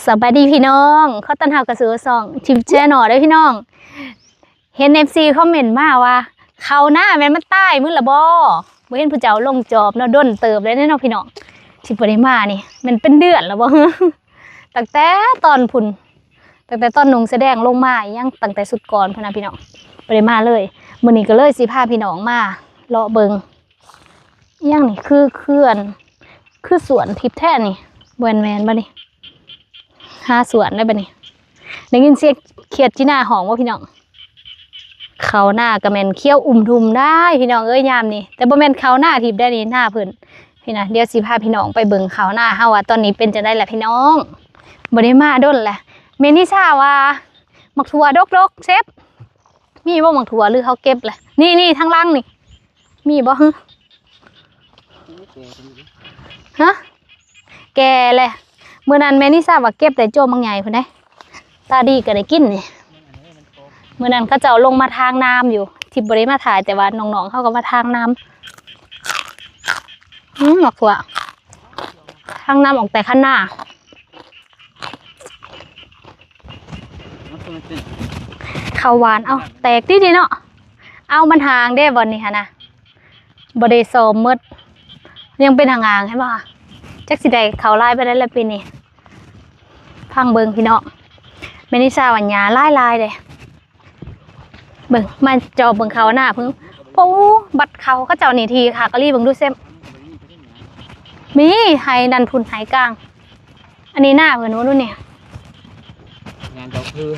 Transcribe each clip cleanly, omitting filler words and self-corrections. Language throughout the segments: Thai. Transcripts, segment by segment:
สบายดีพี่น้องเขาตันหากระสือซองชิมแช่หน่อได้พี่น้องเห็นFCคอมเมนต์มาว่าเขาหน้าแม่นมันใต้มื้อละบ่เห็นผู้เจ้าลงจอบเนาะด้นเติบเลยเนาะพี่น้องสิบ่ได้มานี่มันเป็นเดือนแล้วบ่ตั้งแต่ตอนพุ่นตั้งแต่ตอนนุ่งแสดงลงมายังตั้งแต่สุดก่อนพุ่นนะพี่น้องบ่ได้มาเลยมื้อนี้ก็เลยสิพาพี่น้องมาเลาะเบิ่งยังนี่คือเขื่อนคือสวนทิพย์แท้นี่แม่นบ่นี่หาสวนได้บ่นี่ได้ยินเสียงเขียดจีน่าหอมว่าพี่น้องเขาหน้ากระแมนเขี้ยวทุมได้พี่น้องเอ้ยยามนี่แต่บ่แม่นเขาหน้าทิพย์ได้นี่หน้าเพิ่นพี่นะเดี๋ยวสิพาพี่น้องไปเบิ่งเขาหน้าเฮาว่าตอนนี้เป็นจะได้แหละพี่น้องบ่ได้มาดนแหละเมนิชาว่ามักถั่วดกเซฟมีบ่มักถั่วหรือเขาเก็บแหละนี่ทางล่างนี่มีบ่ฮะแกเลยเมื่อนั้นแม่นี่ทราบว่าเก็บแต่โจมบางใหญ่คนได้ตาดีก็ได้กินนี่เมื่อนั้นเขาเจ้าลงมาทางน้ำอยู่ที่บริมาถ่ายแต่ว่าน้องๆเขาก็มาทางน้ำหมอกถั่วทางน้ำออกแต่ข้างหน้าข้าวหวานเอาแตกดีเนาะเอามันห่างได้วันนี้ฮะนะบริโซมมืดยังเป็นห่างๆใช่ป่ะจักสิได้เขาไล่ไปได้แล้วปีนี้พังเบิงพี่น้องเมนิซาวันยาไล่เลยเบิงมันจอเบิงเขาหน้าพึ่งปูบัดเขาก็เจ้าหนีทีค่ะก็รีบเบิงดูเซมมีไฮดันทุนไฮกลางอันนี้หน้าเพิ่นว่าดูเนี่ยงานดอกพื้น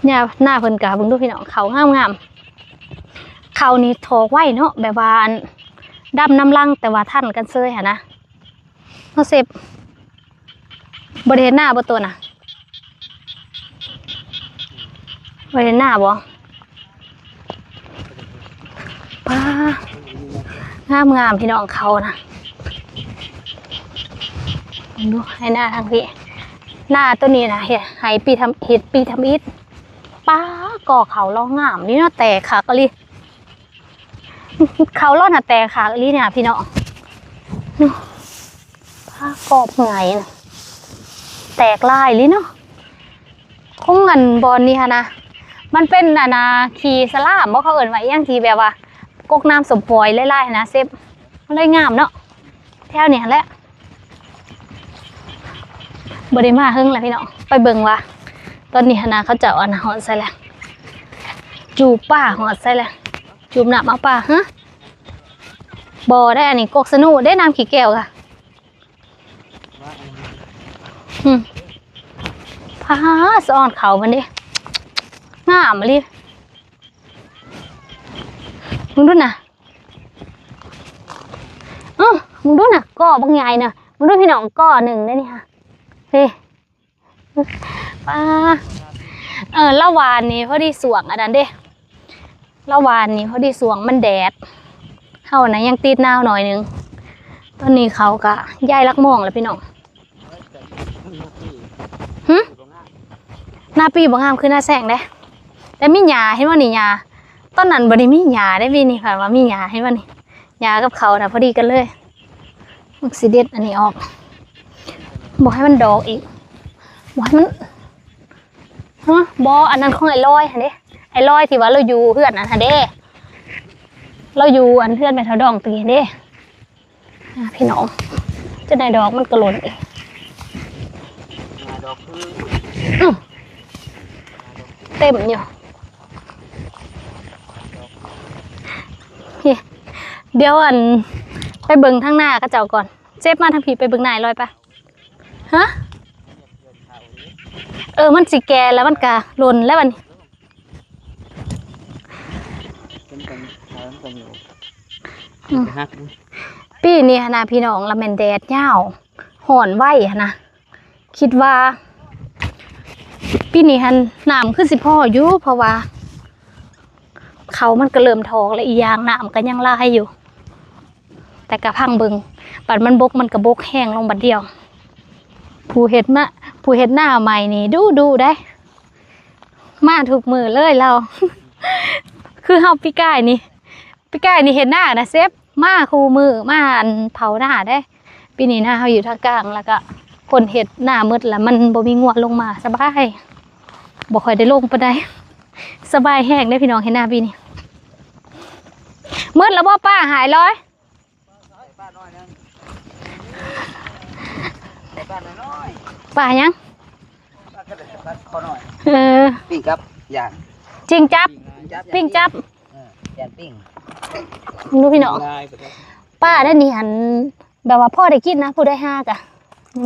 เนี่ยหน้าเพิ่นกะเบิงดูพี่น้องเขางามเขานี่ทอไว้เนาะแบบว่าดำน้ำลังแต่ว่าท่านกันเซยฮะนะเขาเซฟบริเวณหน้าบ่ตัวน่ะบริเวณหน้าบ่ป้างามพี่น้องเขานะดูให้หน้าทางพี่หน้าตัวนี้นะเห็ดไห้ปีทำเห็ดปีทำอิฐป้าก่อเขาล้องามนี่เนาะแต่ขาก็รีเขาล้อน่ะแต่ขาก็รีเนี่ยพี่น้องป้ากรอบไงนะแตกลายเลยเนาะคงเงินบอลนี่ฮะนะมันเป็นนาขี่สลามเพราะเขาเอิญไว้ย่างทีแบบว่ากกน้ำสมปอยไล่ๆนะเซฟมันเลยงามเนาะแถวเนี่ยแหละบริมาหึ่งแหละพี่น้องไปเบิ่งว่าตอนนี้ฮะนะเขาจะเอาหอดใส่แหละจูบป้าหอดใส่แหละจูบหนักมาป้าฮะบอได้อันนี้กกสนุได้น้ำขี้แก้วค่ะพาสอนเขามันดิงามมาเลยมึงดูนะมึงดูนะก่อบางใหญ่นะมึงดูพี่น้องก่อหนึ่งได้นี่ค่ะเฮ้ป้าละวานนี่พอดีสวงอันนั้นเด้ละวานนี่พอดีสวงมันแดดเข้านะยังติดหนาวหน่อยนึงตอนนี้เขากะย้ายลักมองแล้วพี่น้องหน้าปีบางงามคือหน้าแสงได้แต่มีหญ้าเห็นว่านี่หญ้าต้นนั้นบริมีหญ้าได้วินี่ค่ะว่ามีหญ้าเห็นว่านี่หญ้ากับเขานะพอดีกันเลยมักสิเด็ดอันนี้ออกบอกให้มันดอกอีกบอกให้มันบออันนั้นของไอ้ลอยฮะเด้ไอ้ลอยที่ว่าเราอยู่เพื่อนนั่นฮะเด้เราอยู่อันเพื่อนเป็นเท่าดองตีเด้พี่น้องจะได้ดอกมันกระหล่นอีกเต็มอยู่เดี๋ยวอันไปเบิ่งทางหน้าก็เจ้าก่อนเซฟมาทางผีไปเบิ่งนายลอยปะฮะมันสิแกแล้วมันกะหล่นแล้วมันปีนี้นะพี่น้องละแมนแดดยาวห่อนไหวนะคิดว่าปีนี้ฮันน้ำขึ้นสิพ่ออยู่เพราะว่าเขามันก็เริ่มทองและอีกอย่างน้ำก็ยังล่าให้อยู่แต่กระพังเบิงปัดมันบกมันกระบกแห้งลงบัดเดียวผู้เห็ดหน้าใหม่นี่ดูได้มาถูกมือเลยเรา คือเฮาพี่ก้ายนี่เห็นหน้านะเซฟมาคู่มือมาเผาหน้าได้ปีนี้หน้าเขาอยู่ทางกลางแล้วก็ ฝนเห็ดหน้ามืดแล้วมันบ่มีงัวลงมาสบายบ่ค่อยได้ลงปานใดสบายแห้งได้พี่น้องเห็นหน้าพี่นี่มืดแล้วบ่ป้าหายร้อยป้ายังปิ้งครับอย่าง จริงจับปิ้งจับ อย่างปิ้ง ดูพี่น้องป้าได้นี่หันแบบว่าพ่อได้กินนะผู้ได้ห้ากะ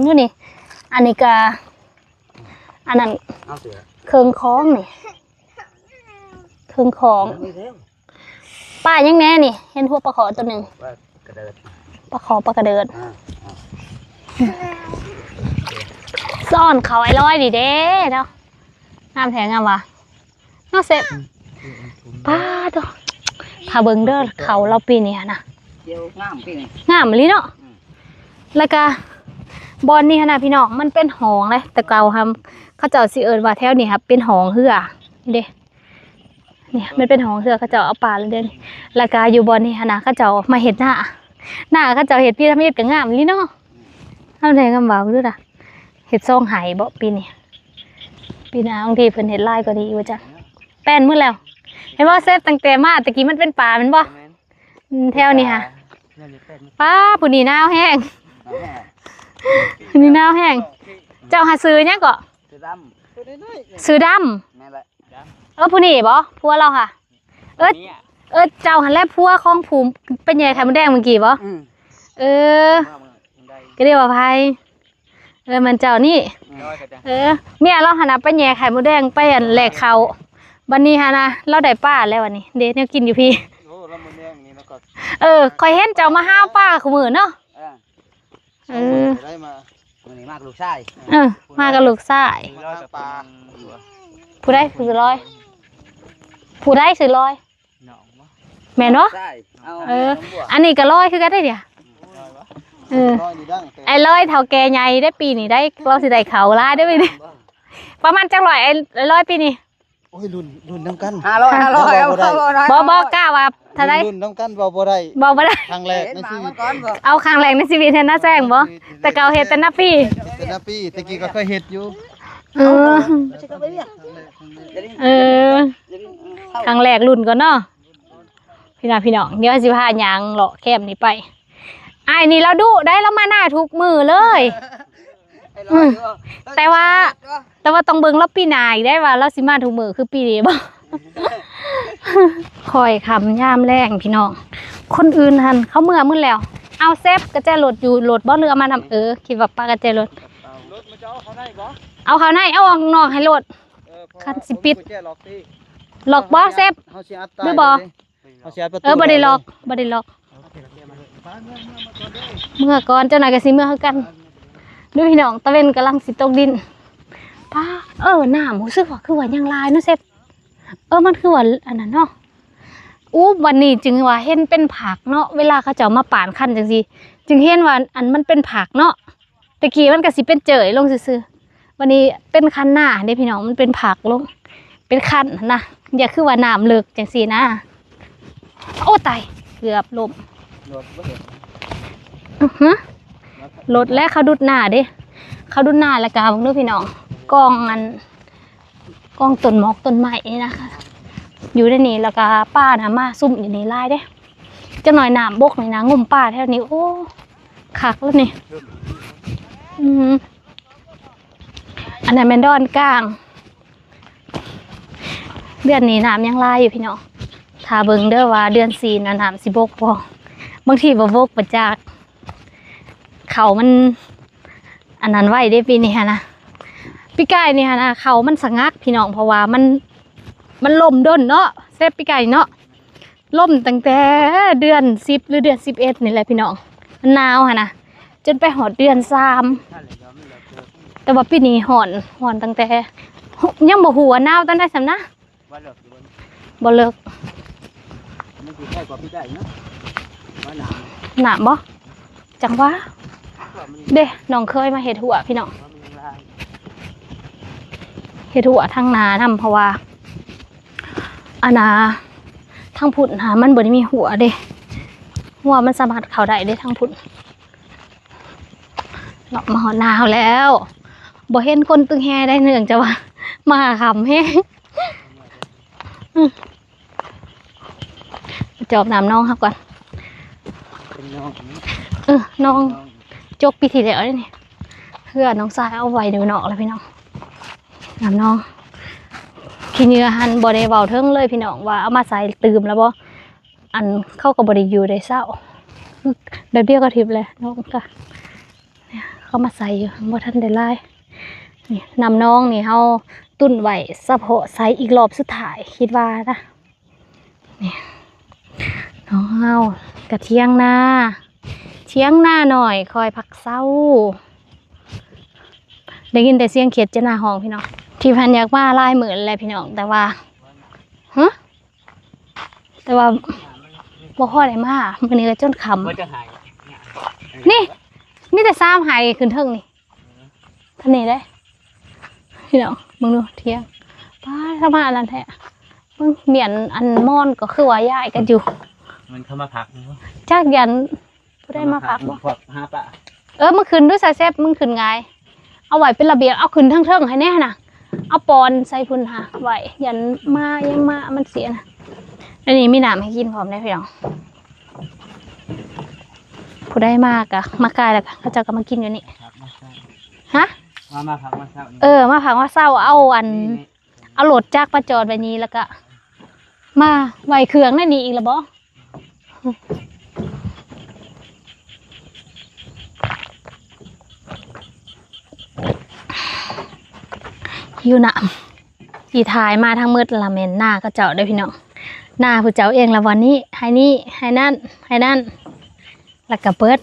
นี่นี่อันนี้กะอันนั้นเครื่องคล้องนี่เครื่องของป้ายังแน่นี่เห็นหัวปลาขอตัวหนึ่งปลาขอปลากระเดิดซ่อนเขาไอ้ร้อยดิเด้เนาะงามแถงงามวะน่าเสพป้าตัวพาเบิงเด้อเขาเราปีนี้นะงามเลยเนาะแล้วก็บอลนี่ขนาดพี่น้องมันเป็นหองเลยแต่เก่าทำเขาเจ้าสิเอิญว่าแถวนี้ครับเป็นหองเหือนี่เด้เนี่ยมันเป็นหองเหือเขาเจ้าเอาปลาเลยเด้แล้วก็อยู่บอลนี่ขนาดเขาเจ้ามาเห็ดหน้าเขาเจ้าเห็ดพี่ทำเห็ดกับงามเลยเนาะทำแทงงามบ่าวด้วยล่ะเห็ดซองหายบ่ปีนี้ปีหน้าบางทีเพิ่นเห็ดลายก็ดีว่าจ้ะแป้นมื้อแล้วเห็นว่าเซฟตั้งแต่มาตะกี้มันเป็นป่ามันบ่แถวนี้ค่ะป้าผู้นี้หนาวแห้งนี่หนาวแห้งเจ้าหาซื้อเนี่ยก็ซื้อดำผู้นี้บ่พัวเราค่ะเจ้าหันแลพัวของผูมเป็นใหญ่ไข่มดแดงเมื่อกี้บ่ก็เรียกว่าไผมันเจ้านี่เมียเราหันน่ะไปแย่ไข่มดแดงไปอันแหลกเขาวันนี้ฮะนะเราได้ป้าแล้ววันนี้เด็กเนี่ยกินอยู่พี่คอยเห็นเจ้ามาห้าวป้าขมือเนาะได้มามากับลูกชายมากับลูกชายผู้ได้ซื้อร้อยแม่เนาะอันนี้ก็ร้อยคือกันได้เดียวไอ้ร้อยเท่าแก่ใหญ่ได้ปีนี้ได้เราสิได้เขาลาได้ปีนี้ประมาณจังร้อยไอ้ร้อยปีนี้โอ้ยรุ่นน้ำกันบ่กล้าว่าถ้าได้รุ่นน้ำกันบ่ได้ครั้งแรกในชีวิตเอาครั้งแรกในชีวิตเห็นหน้าแซงบ่แต่เก่าเฮ็ดแต่หน้าพี่ตะกี้ก็เคยเฮ็ดอยู่ครั้งแรกรุ่นก่อนเนาะพี่น้องเดี๋ยวสิพาย่างเลาะแคมนี่ไปไอ้นี่เราดุได้แล้วมาหน้าทุกมือเลยแต่ว่าต้องเบิ่งรอบปีหน้าอีกได้ว่าเราสิมาทุกมือคือปีนี้บ่คอยคำย่ามแรงพี่น้องคนอื่นหันเขาเมื่อมื้อแล้วเอาเซฟกระแจรถอยู่รถบ่เรือมาทำคิดว่าปลากระแจรถเอาเขาในเอาออกนอกให้รถคันสิปิดล็อกบ่เซฟหรือบ่บ่ได้ล็อกเมื่อก่อนเจ้านายก็สิเมื่อกันด้วยพี่น้องตะเวนกำลังสิตกดินป้าหน้ารู้สึกว่าคือว่ายังลายเนาะเซฟมันคือว่าอันนั้นเนาะวันนี้จึงว่าเห็นเป็นผักเนาะเวลาเขาจะมาป่านคันจังซี่จึงเห็นว่าอันมันเป็นผักเนาะตะกี้มันก็สิเป็นเจยลงซื่อๆวันนี้เป็นคันหน้าเด้พี่น้องมันเป็นผักลงเป็นคันนะอย่าคือว่าน้ำเลิกจังซี่นะโอ้ตายเกือบล้มรถและเขาดุดหน้าเด้เขาดุดหน้าแล้วก็พวกนู้นพี่น้องกองต้นหมอกต้นไม้นี่นะคะอยู่ในนี้แล้วก็ป้านะมาซุ่มอยู่ในไร่เด้จะหน่อยน้ำบกหน่อยนะงมป้าแถวนี้โอ้คักแล้วนี่อันนั้นเป็นดอนกลางเดือนนี้น้ำยังไล่อยู่พี่น้องถ้าเบิ่งเด้อว่าเดือน4น้ำสิบกพอบางทีบ่บกประจักเขามันอันนั้นไว้ได้ปีนี้ฮะนะปีกายนี่ฮะนะเขามันสงักพี่น้องเพราะว่ามันล่มด้นเนาะเซฟปีกายเนาะล่มตั้งแต่เดือน10หรือเดือน11นี่แหละพี่น้องมันหนาวฮะนะจนไปหอดเดือน3แต่ว่าปีนี้ห่อนตั้งแต่ยังบ่หัวหนาวตั้งแต่สำนะบ่เลิกหนามบ่จังวะเด้น้องเคยมาเห็ดหัวพี่น้องเห็ดหัวทางนาทำเพราะว่าอันนาทางพุ่นหามันบ่ได้มีหัวเด้หัวมันสามารถเข้าได้ทางพุ่น เนาะมาหอหนาวแล้วบ่เห็นคนตึงแฮได้เนื่องจากว่ามาขำแฮงจอบน้ำน้องครับก่อนน้องจกปีที่แล้วนี่เพื่อน้องทรายเอาไว้เดี๋ยวเนาะแล้วพี่น้องน้ำน้องขี้เหงื่อหันบ่ได้เว้าเทิงเลยพี่น้องว่าเอามาใส่ตื่มแล้วบ่อันเข้ากับบ่ได้อยู่ได้เศร้าแบบเดียวก็ทิพเลยน้องก็เขามาใส่อยู่บ่ทันได้ไล่นี่น้ำน้องนี่เฮาตุ้นไว้เฉพาะใส่อีกรอบสุดท้ายคิดว่านะนี่น้องเฮากระเทียงหน้าหน่อยคอยพักเศร้าได้ยินแต่เสียงเขียดจะหน้าห้องพี่น้องที่พันอยากมาไล่เหมือนอะไรพี่น้องแต่ว่าบ่พอได้มามื้อนี้ก็จนค่ำนี่มีแต่ซ้ำหายขึ้นเทิงนี่ท่านนี่ได้พี่น้องมึงดูเที่ยงป้าทำมาอันนั้นแท้มึงเมียนอันมอนก็คือว่าย้ายกันอยู่มันเข้ามาพักจากยันบ่ได้มาพักบ่หาปะมึงขึ้นด้วยสายเซฟมึงขึ้นไงเอาไว้เป็นระเบียบเอาขึ้นทั้งๆให้แน่น่ะเอาปอนใส่พุ่นหาไว้ยันมายังมามันเสียนะอันนี้มีน้ำให้กินพร้อมได้พี่น้องผู้ได้มากอะมากายแล้วเขาจะก็มากินอยู่นี่ฮะมาพักมาเศร้ามาพักมาเศร้าเอาโหลดจักมาจอดไว้นี้แล้วก็มาไว้เครื่องนั่นนี่อีกแล้วบ่อยู่น่ะที่ถ่ายมาทั้งมืดละเมนหน้าก็เจ้าได้พี่น้องหน้าผู้เจ้าเองละวันนี้ให้นี่ให้นั่นแล้วก็เปิด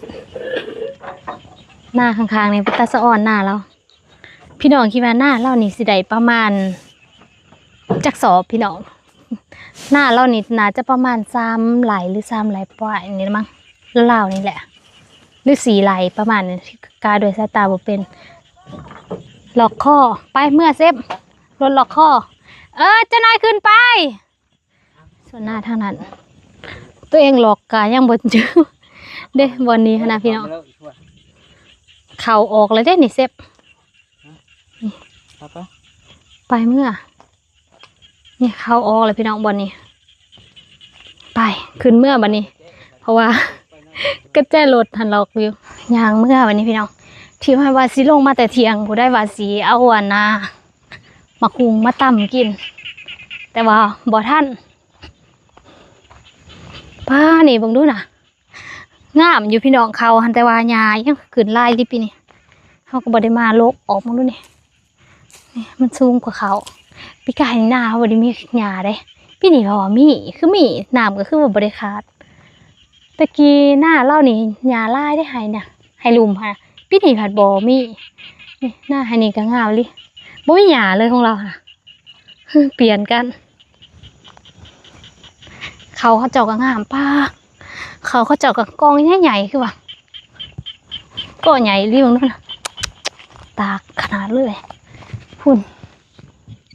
หน้าข้างๆนี่เป็นตาสะอ่อนหน้าเราพี่น้องคิดว่าหน้าเรานี่สิได้ประมาณจักสอบพี่น้องหน้าเรานี่น่าจะประมาณ3 ไหลหรือ3 ไหลปว่าอย่างนี้มั้งเล่านี่แหละหรือ4 ไหลประมาณนี้กาโดยสายตาบ่เป็นหลอกข้อไปเมื่อเซฟรถหลอกข้อจะนายขึ้นไปส่วนหน้าทางนั้นตัวเองหลอกกายังบ่เจอเด้วันนี้นะพี่น้องเข่าออกเลยได้นี่เซฟไปเมื่อนี่เข่าออกเลยพี่น้องบอลนี้ไปขึ้นเมื่อวันนี้เพราะว่าก็แจ้รถหันหลอกวิวยางเมื่อวันนี้พี่น้องที่ให้วาสีลงมาแต่เที่ยงกูได้วาสีเอาวันนามาคุงมาตำกินแต่ว่าบ่ท่านป้านี่บังดูนะงามอยู่พี่น้องเขาหันแต่ว่าหญ้ายังขึ้นลายดิปีนี่เขาก็บ่ได้มาโลกออกบังดูนี่มันสูงกว่าเขาปีกายหน้าบ่ได้มีหญ้าได้ปีนี่เขาว่ามีคือมีน้ำก็คือว่าบ่ได้ขาดตะกี้หน้าเล่านี่หญ้าลายได้ให้เนี่ยให้ลุมค่ะพี่นี่ผัดบอมีนี่หน้าให้นี่ก็งามเลยบ่มีหญ้าเลยของเราค่ะเปลี่ยนกันเขาเจาะก็งามป้าเขาเจาะก็กองใหญ่ๆคือว่าก็ใหญ่เรียงด้วยนะตาขนาดเลยพุ่น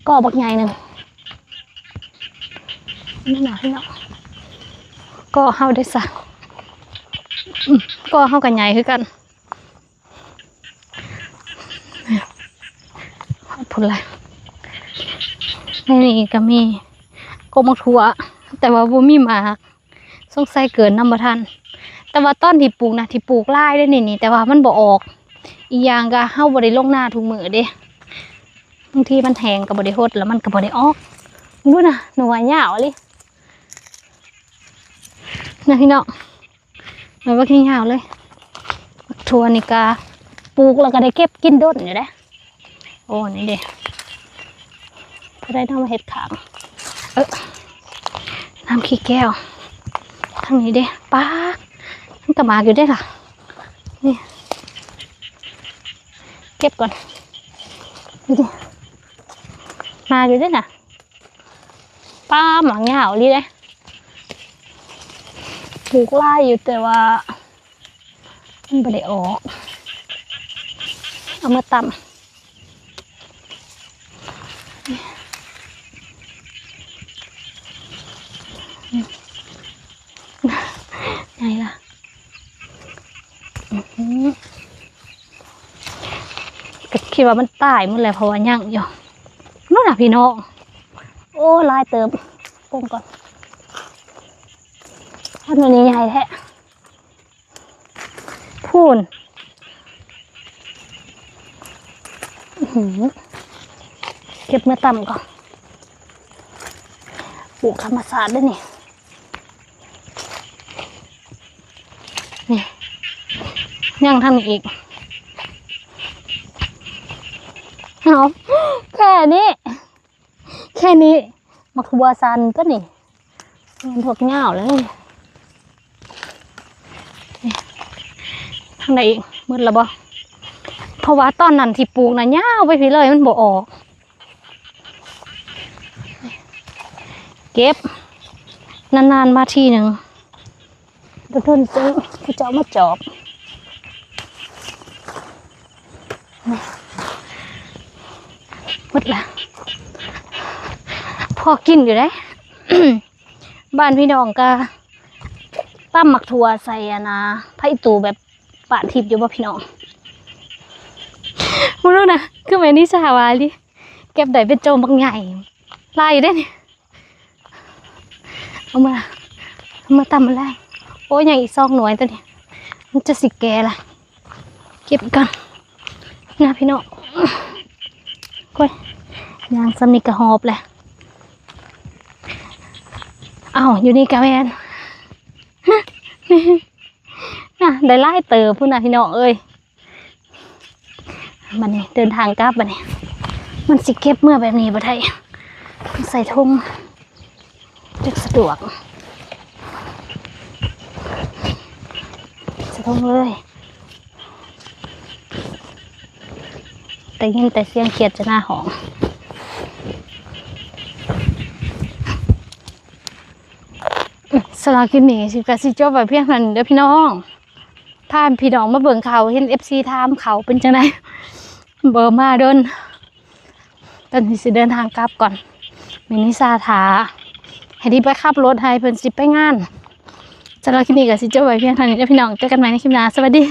ก็บักใหญ่หนึ่งนี่หนาที่เนาะก็เฮาได้สักก็เฮากันใหญ่คือกันพุ่นอะไรนี่ก็มีกบถั่วแต่ว่าบ่มีหมากสงสัยเกินน้ำบ่ทันแต่ว่าต้นที่ปลูกนะที่ปลูกไร่ได้นี่แต่ว่ามันบ่ออกอีกอย่างก็เฮาบ่ได้ลงหน้าทุกมื้อเด้บางทีมันแห้งก็บ่ได้หดแล้วมันก็บ่ได้ออกดูนะหนูว่ายาวเลยนะพี่น้องมันว่าขี้ยาวเลยถั่วนี่ก็ปลูกแล้วก็ได้เก็บกินด้นอยู่เด้โอ้นี่เด้ก็ได้ทำมาเห็ดขางน้ำขี้แก้วทางนี้เด้ป้ามันกระมาอยู่ได้ค่ะนี่เก็บก่อนดูดิมาอยู่ได้น่ะป้าหมังเหงาลีเด้ปลูกไล่อยู่แต่ว่ามันไม่ได้ออกเอามาตำไงล่ะ คิดว่ามันตายหมดแล้วเพราะว่ายังอยู่นั่นน่ะพี่น้องโอ้ลายเติมก้มก่อนอันนี้ใหญ่แท้พูนเก็บเมื่อต่ำก่อนปลูกธรรมศาสตร์ด้วยนี่ย่างทำอีกเอาแค่นี้มักทัวซันก็นี่มันพวกเงาเลยทางไหนอีกมืดแล้วบ่เพราะว่าตอนนั้นที่ปลูกน่ะเงาไปพี่เลยมันบ่ออกเก็บนานๆมาทีหนึ่งเพิ่นจะเขาจะเอามาจอบหมดละพอกินอยู่ได้ บ้านพี่น้องก็ตั้มหมักถั่วใส่นะไผ่ตูแบบปะทิพย์อยู่บ่พี่น้องมึงรู้นะคือแม่นี่สาวาลิเก็บได้เป็นโจมบางใหญ่ลายได้เนี่ยเอามาตำมาแล้วโอ้ยยังอีกซองหน่วยตัวนี้มันจะสิแก่ละเก็บกันนะพี่น้องก้อยยางสำนิกกระหอบแหละอ้าวอยู่นี่กะแมนน่ะได้ไล่เติมพุ่นนะพี่น้องเอ้ยมันนี่เดินทางกลับมันนี่มันสิเก็บเมื่อแบบนี้บ่ได้ใส่ทุ่งจะสะดวกสะดวกเลยแต่ยินแต่เสียงเขียดจะหน้าหองสลากินนี่สิกะสิจบไว้เพียงเท่านี้เด้อพี่น้องถ้าพี่น้องมาเบิ่งเขาเห็น FC ถามเขาเป็นจังไดเบอร์มาเดินตอนนี้สิเดินทางกลับก่อนมินิซาถาให้ดีไปขับรถให้เพิ่นสิไปงานสลากินนี่กะสิจบไว้เพียงเท่านี้เด้อพี่น้องเจอกันใหม่ในคลิปหน้าสวัสดี